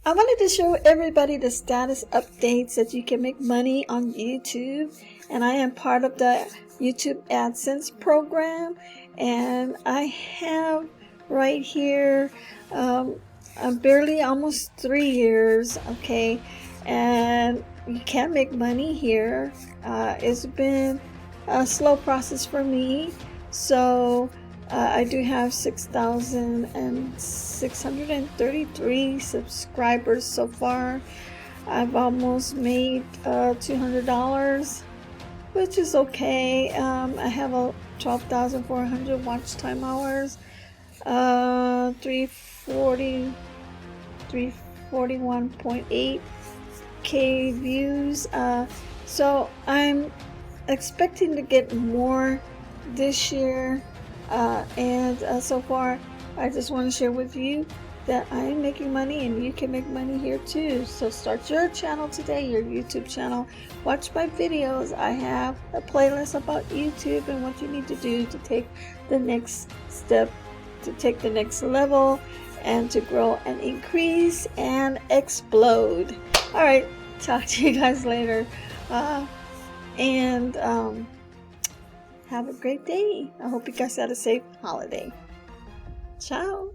I wanted to show everybody the status updates that you can make money on YouTube, and I am part of the YouTube AdSense program, and I have right here I'm barely almost 3 years, okay, and you can make money here. It's been a slow process for me, so I do have 6,633 subscribers so far. I've almost made $200, which is okay. I have a 12,400 watch time hours, 341.8K views. So I'm expecting to get more this year. So far, I just want to share with you that I am making money and you can make money here too. So start your channel today, your YouTube channel. Watch my videos. I have a playlist about YouTube and what you need to do to take the next step, to take the next level, and to grow and increase and explode. All right, talk to you guys later. Have a great day. I hope you guys had a safe holiday. Ciao.